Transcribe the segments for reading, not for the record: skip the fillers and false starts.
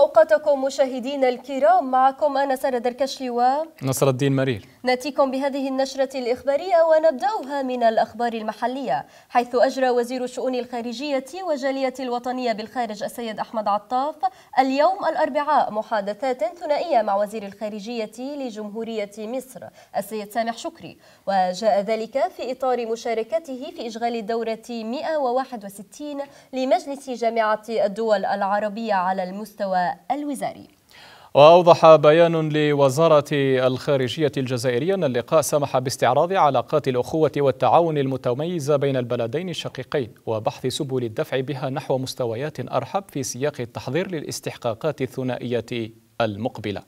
أوقاتكم مشاهدينا الكرام، معكم أنا سارة دركشلي ونصر الدين مريل. نأتيكم بهذه النشرة الإخبارية ونبدأها من الأخبار المحلية، حيث أجرى وزير الشؤون الخارجية والجالية الوطنية بالخارج السيد أحمد عطاف اليوم الأربعاء محادثات ثنائية مع وزير الخارجية لجمهورية مصر السيد سامح شكري، وجاء ذلك في إطار مشاركته في إشغال الدورة 161 لمجلس جامعة الدول العربية على المستوى الوزاري. وأوضح بيان لوزارة الخارجية الجزائرية أن اللقاء سمح باستعراض علاقات الأخوة والتعاون المتميزة بين البلدين الشقيقين وبحث سبل الدفع بها نحو مستويات أرحب في سياق التحضير للاستحقاقات الثنائية المقبلة.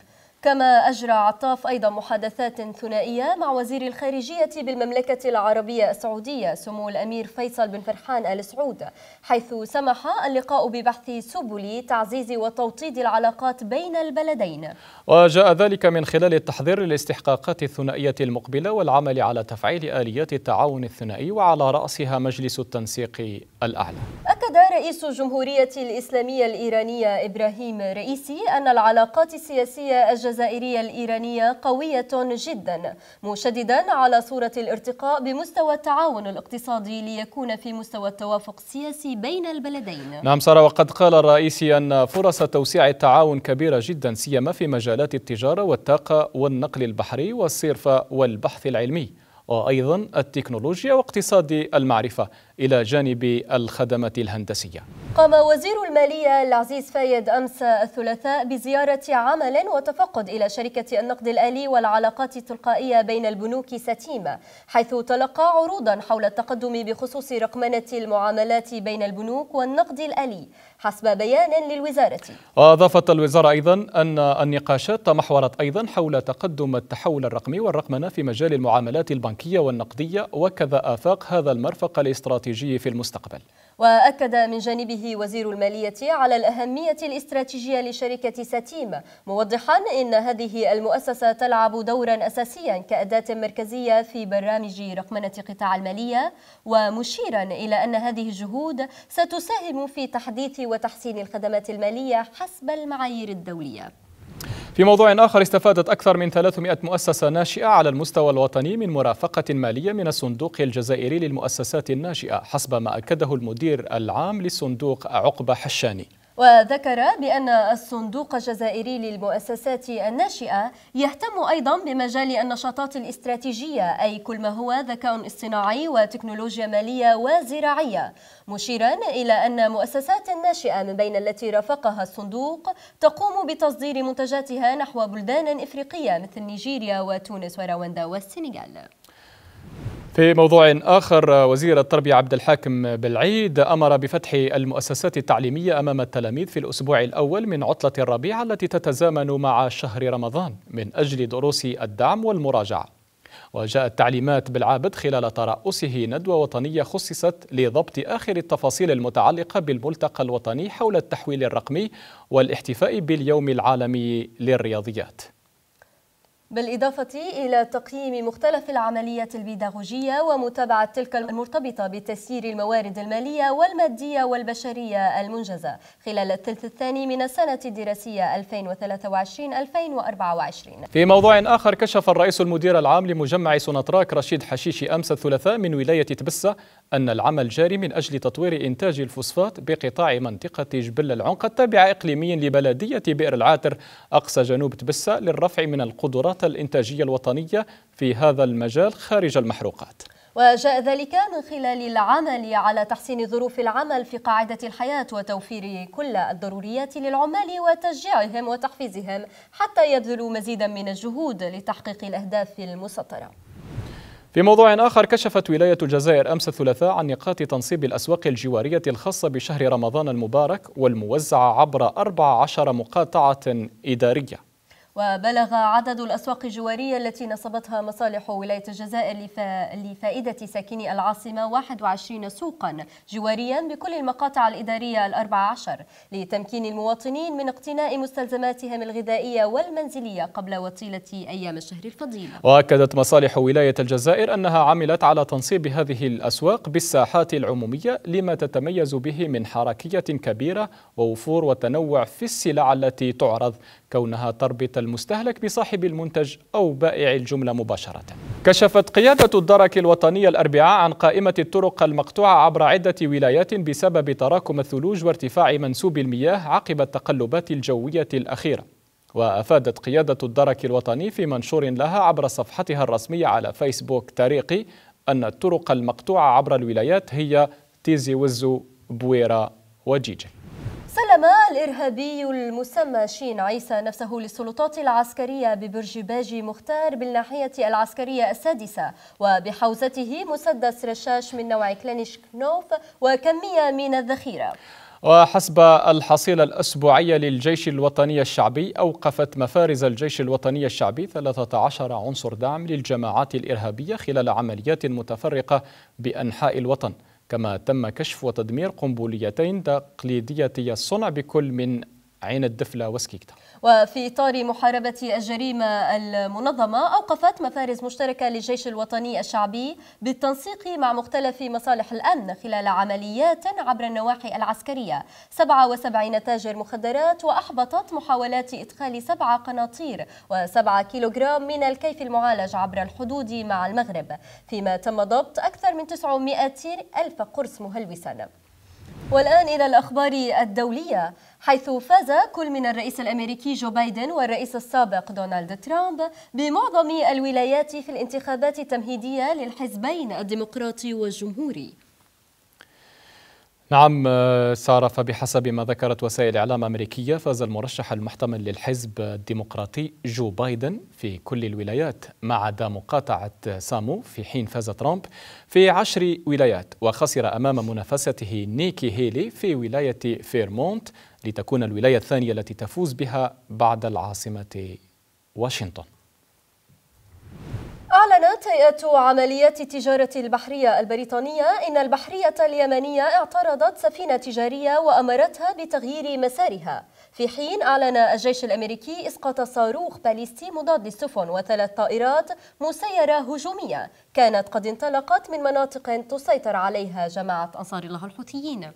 كما أجرى عطاف أيضا محادثات ثنائية مع وزير الخارجية بالمملكة العربية السعودية سمو الأمير فيصل بن فرحان آل سعود، حيث سمح اللقاء ببحث سبل تعزيز وتوطيد العلاقات بين البلدين. وجاء ذلك من خلال التحضير للاستحقاقات الثنائية المقبلة والعمل على تفعيل آليات التعاون الثنائي وعلى رأسها مجلس التنسيق الأعلى. أكد رئيس الجمهورية الإسلامية الإيرانية إبراهيم رئيسي أن العلاقات السياسية الجزائرية الإيرانية قوية جدا، مشددا على صورة الارتقاء بمستوى التعاون الاقتصادي ليكون في مستوى التوافق السياسي بين البلدين. نعم سارة، وقد قال الرئيسي أن فرص توسيع التعاون كبيرة جدا سيما في مجالات التجارة والطاقة والنقل البحري والصرف والبحث العلمي وأيضا التكنولوجيا واقتصاد المعرفة إلى جانب الخدمات الهندسية. قام وزير المالية العزيز فايد أمس الثلاثاء بزيارة عمل وتفقد إلى شركة النقد الآلي والعلاقات التلقائية بين البنوك ستيم، حيث تلقى عروضا حول التقدم بخصوص رقمنة المعاملات بين البنوك والنقد الآلي حسب بيان للوزارة. وأضافت الوزارة أيضا أن النقاشات تمحورت أيضا حول تقدم التحول الرقمي والرقمنة في مجال المعاملات البنكية والنقدية وكذا آفاق هذا المرفق الاستراتيجي في المستقبل. وأكد من جانبه وزير المالية على الأهمية الاستراتيجية لشركة ستيم، موضحا أن هذه المؤسسة تلعب دورا أساسيا كأداة مركزية في برامج رقمنة قطاع المالية، ومشيرا إلى أن هذه الجهود ستساهم في تحديث وتحسين الخدمات المالية حسب المعايير الدولية. في موضوع آخر، استفادت أكثر من 300 مؤسسة ناشئة على المستوى الوطني من مرافقة مالية من الصندوق الجزائري للمؤسسات الناشئة حسب ما أكده المدير العام للصندوق عقبة حشاني. وذكر بأن الصندوق الجزائري للمؤسسات الناشئة يهتم أيضا بمجال النشاطات الاستراتيجية، أي كل ما هو ذكاء اصطناعي وتكنولوجيا مالية وزراعية، مشيرا إلى أن مؤسسات الناشئة من بين التي رافقها الصندوق تقوم بتصدير منتجاتها نحو بلدان إفريقية مثل نيجيريا وتونس ورواندا والسنغال. في موضوع آخر، وزير التربية عبد الحاكم بالعيد أمر بفتح المؤسسات التعليمية أمام التلاميذ في الأسبوع الأول من عطلة الربيع التي تتزامن مع شهر رمضان من أجل دروس الدعم والمراجعة. وجاءت تعليمات بالعابد خلال ترأسه ندوة وطنية خصصت لضبط آخر التفاصيل المتعلقة بالملتقى الوطني حول التحويل الرقمي والاحتفاء باليوم العالمي للرياضيات، بالإضافة إلى تقييم مختلف العمليات البيداغوجية ومتابعة تلك المرتبطة بتسيير الموارد المالية والمادية والبشرية المنجزة خلال الثلث الثاني من السنة الدراسية 2023-2024. في موضوع آخر، كشف الرئيس المدير العام لمجمع سوناتراك رشيد حشيشي أمس الثلاثاء من ولاية تبسة أن العمل جاري من أجل تطوير إنتاج الفوسفات بقطاع منطقة جبل العنق التابعة إقليميا لبلدية بئر العاتر أقصى جنوب تبسة للرفع من القدرات الإنتاجية الوطنية في هذا المجال خارج المحروقات. وجاء ذلك من خلال العمل على تحسين ظروف العمل في قاعدة الحياة وتوفير كل الضروريات للعمال وتشجيعهم وتحفيزهم حتى يبذلوا مزيدا من الجهود لتحقيق الأهداف المسطرة. في موضوع آخر، كشفت ولاية الجزائر أمس الثلاثاء عن نقاط تنصيب الأسواق الجوارية الخاصة بشهر رمضان المبارك والموزعة عبر 14 مقاطعة إدارية. وبلغ عدد الأسواق الجوارية التي نصبتها مصالح ولاية الجزائر لفائدة ساكني العاصمة 21 سوقا جواريا بكل المقاطع الإدارية 14 لتمكين المواطنين من اقتناء مستلزماتهم الغذائية والمنزلية قبل وطيلة أيام الشهر الفضيل. وأكدت مصالح ولاية الجزائر أنها عملت على تنصيب هذه الأسواق بالساحات العمومية لما تتميز به من حركية كبيرة ووفور وتنوع في السلع التي تعرض، كونها تربط المستهلك بصاحب المنتج أو بائع الجملة مباشرة. كشفت قيادة الدرك الوطنية الأربعاء عن قائمة الطرق المقطوعة عبر عدة ولايات بسبب تراكم الثلوج وارتفاع منسوب المياه عقب التقلبات الجوية الأخيرة. وأفادت قيادة الدرك الوطني في منشور لها عبر صفحتها الرسمية على فيسبوك تاريخي أن الطرق المقطوعة عبر الولايات هي تيزي وزو، بويرة وجيجة. سلم الإرهابي المسمى شين عيسى نفسه للسلطات العسكرية ببرج باجي مختار بالناحية العسكرية السادسة، وبحوزته مسدس رشاش من نوع كلينشكنوف وكمية من الذخيرة. وحسب الحصيلة الأسبوعية للجيش الوطني الشعبي، أوقفت مفارز الجيش الوطني الشعبي 13 عنصر دعم للجماعات الإرهابية خلال عمليات متفرقة بأنحاء الوطن، كما تم كشف وتدمير قنبليتين تقليديتي الصنع بكل من عين الدفلة وسكيكتا. وفي إطار محاربة الجريمة المنظمة، أوقفت مفارز مشتركة للجيش الوطني الشعبي بالتنسيق مع مختلف مصالح الأمن خلال عمليات عبر النواحي العسكرية 77 تاجر مخدرات، وأحبطت محاولات إدخال 7 قناطير و7 كيلوغرام من الكيف المعالج عبر الحدود مع المغرب، فيما تم ضبط أكثر من 900 ألف قرص مهلوسا. والآن إلى الأخبار الدولية، حيث فاز كل من الرئيس الأمريكي جو بايدن والرئيس السابق دونالد ترامب بمعظم الولايات في الانتخابات التمهيدية للحزبين الديمقراطي والجمهوري. نعم سارة، فبحسب ما ذكرت وسائل إعلام أمريكية، فاز المرشح المحتمل للحزب الديمقراطي جو بايدن في كل الولايات ما عدا مقاطعة سامو، في حين فاز ترامب في 10 ولايات، وخسر أمام منافسته نيكي هيلي في ولاية فيرمونت لتكون الولاية الثانية التي تفوز بها بعد العاصمة واشنطن. أعلنت هيئة عمليات التجارة البحرية البريطانية إن البحرية اليمنية اعترضت سفينة تجارية وأمرتها بتغيير مسارها، في حين أعلن الجيش الأمريكي إسقاط صاروخ باليستي مضاد للسفن و3 طائرات مسيرة هجومية كانت قد انطلقت من مناطق تسيطر عليها جماعة أنصار الله الحوثيين.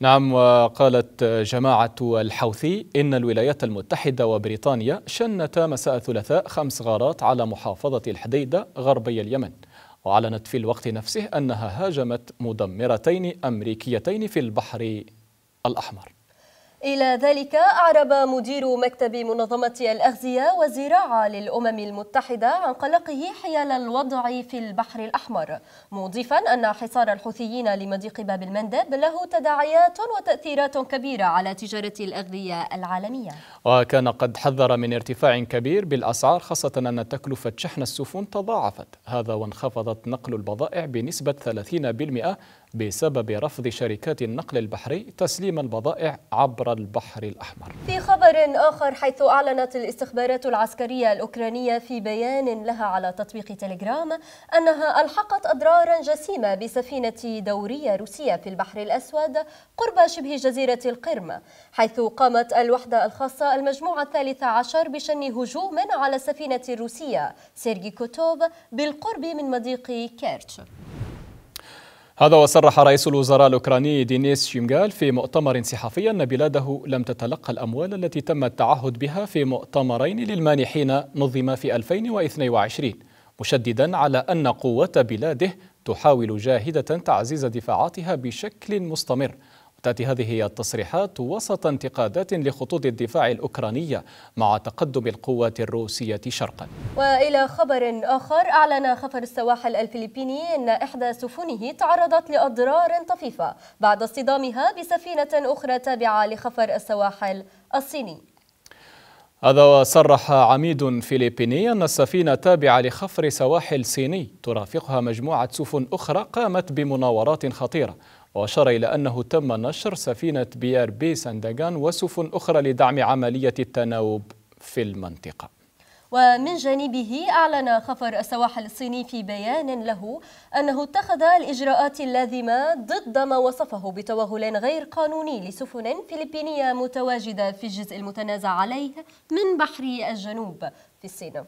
نعم، وقالت جماعة الحوثي إن الولايات المتحدة وبريطانيا شنتا مساء الثلاثاء 5 غارات على محافظة الحديدة غربي اليمن، وأعلنت في الوقت نفسه أنها هاجمت مدمرتين أمريكيتين في البحر الأحمر. إلى ذلك أعرب مدير مكتب منظمة الأغذية والزراعة للأمم المتحدة عن قلقه حيال الوضع في البحر الأحمر، مضيفا أن حصار الحوثيين لمضيق باب المندب له تداعيات وتأثيرات كبيرة على تجارة الأغذية العالمية. وكان قد حذر من ارتفاع كبير بالأسعار، خاصة أن تكلفة شحن السفن تضاعفت، هذا وانخفضت نقل البضائع بنسبة 30% بسبب رفض شركات النقل البحري تسليم البضائع عبر البحر الأحمر. في خبر آخر، حيث أعلنت الاستخبارات العسكرية الأوكرانية في بيان لها على تطبيق تليجرام أنها ألحقت أضرارا جسيمة بسفينة دورية روسية في البحر الأسود قرب شبه جزيرة القرم، حيث قامت الوحدة الخاصة المجموعة 13 بشن هجوم على السفينة الروسية سيرجي كوتوف بالقرب من مضيق كيرتش. هذا وصرح رئيس الوزراء الأوكراني دينيس شيمغال في مؤتمر صحفي أن بلاده لم تتلقى الأموال التي تم التعهد بها في مؤتمرين للمانحين نظم في 2022، مشددا على أن قوة بلاده تحاول جاهدة تعزيز دفاعاتها بشكل مستمر. تأتي هذه التصريحات وسط انتقادات لخطوط الدفاع الأوكرانية مع تقدم القوات الروسية شرقا. وإلى خبر آخر، أعلن خفر السواحل الفلبيني أن إحدى سفنه تعرضت لأضرار طفيفة بعد اصطدامها بسفينة أخرى تابعة لخفر السواحل الصيني. هذا وصرح عميد فلبيني أن السفينة تابعة لخفر سواحل صيني ترافقها مجموعة سفن أخرى قامت بمناورات خطيرة، وأشار إلى أنه تم نشر سفينة بي آر بي سانداغان وسفن أخرى لدعم عملية التناوب في المنطقة. ومن جانبه أعلن خفر السواحل الصيني في بيان له أنه اتخذ الإجراءات اللازمة ضد ما وصفه بتوغل غير قانوني لسفن فلبينية متواجدة في الجزء المتنازع عليه من بحر الجنوب في الصين.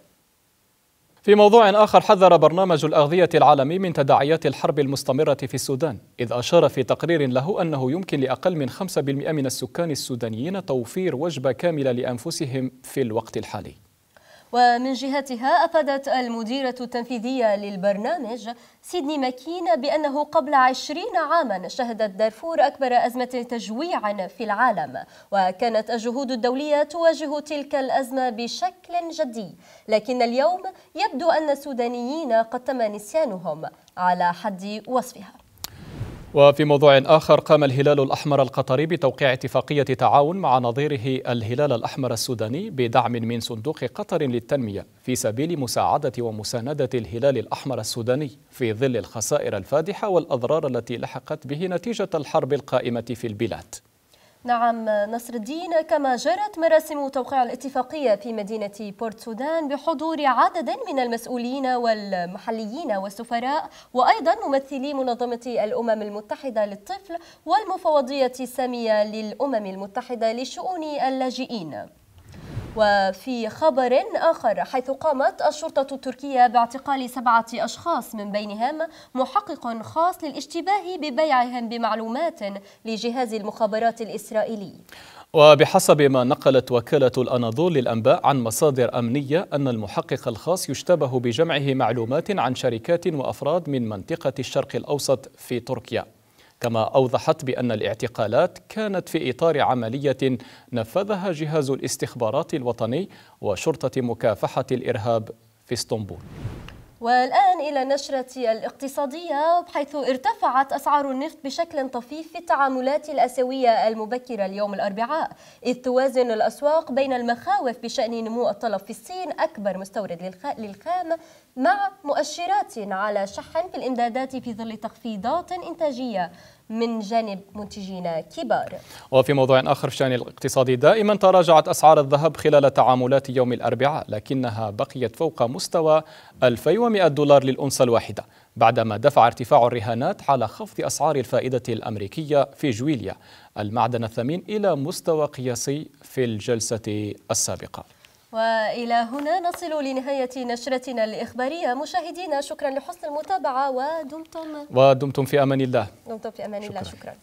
في موضوع آخر، حذر برنامج الأغذية العالمي من تداعيات الحرب المستمرة في السودان، إذ أشار في تقرير له أنه يمكن لأقل من 5% من السكان السودانيين توفير وجبة كاملة لأنفسهم في الوقت الحالي. ومن جهتها أفادت المديرة التنفيذية للبرنامج سيدني ماكين بأنه قبل 20 عاما شهدت دارفور أكبر أزمة تجويع في العالم، وكانت الجهود الدولية تواجه تلك الأزمة بشكل جدي، لكن اليوم يبدو أن السودانيين قد تم نسيانهم على حد وصفها. وفي موضوع آخر، قام الهلال الأحمر القطري بتوقيع اتفاقية تعاون مع نظيره الهلال الأحمر السوداني بدعم من صندوق قطر للتنمية في سبيل مساعدة ومساندة الهلال الأحمر السوداني في ظل الخسائر الفادحة والأضرار التي لحقت به نتيجة الحرب القائمة في البلاد. نعم نصر الدين، كما جرت مراسم توقيع الاتفاقية في مدينة بورت سودان بحضور عدد من المسؤولين والمحليين والسفراء، وأيضا ممثلي منظمة الأمم المتحدة للطفل والمفوضية السامية للأمم المتحدة لشؤون اللاجئين. وفي خبر آخر، حيث قامت الشرطة التركية باعتقال 7 أشخاص من بينهم محقق خاص للاشتباه ببيعهم بمعلومات لجهاز المخابرات الإسرائيلي. وبحسب ما نقلت وكالة الأناضول للأنباء عن مصادر أمنية، أن المحقق الخاص يشتبه بجمعه معلومات عن شركات وأفراد من منطقة الشرق الأوسط في تركيا. كما أوضحت بأن الاعتقالات كانت في إطار عملية نفذها جهاز الاستخبارات الوطني وشرطة مكافحة الإرهاب في اسطنبول. والآن إلى النشرة الاقتصادية، حيث ارتفعت أسعار النفط بشكل طفيف في التعاملات الآسيوية المبكرة اليوم الأربعاء، إذ توازن الأسواق بين المخاوف بشأن نمو الطلب في الصين أكبر مستورد للخام مع مؤشرات على شح في الإمدادات في ظل تخفيضات إنتاجية من جانب منتجين كبار. وفي موضوع آخر في الشأن الاقتصادي، دائما تراجعت أسعار الذهب خلال تعاملات يوم الأربعاء، لكنها بقيت فوق مستوى $2100 للأونصة الواحدة بعدما دفع ارتفاع الرهانات على خفض أسعار الفائدة الأمريكية في جويليا المعدن الثمين إلى مستوى قياسي في الجلسة السابقة. وإلى هنا نصل لنهاية نشرتنا الإخبارية. مشاهدينا، شكرا لحسن المتابعة ودمتم في أمان الله. شكرا.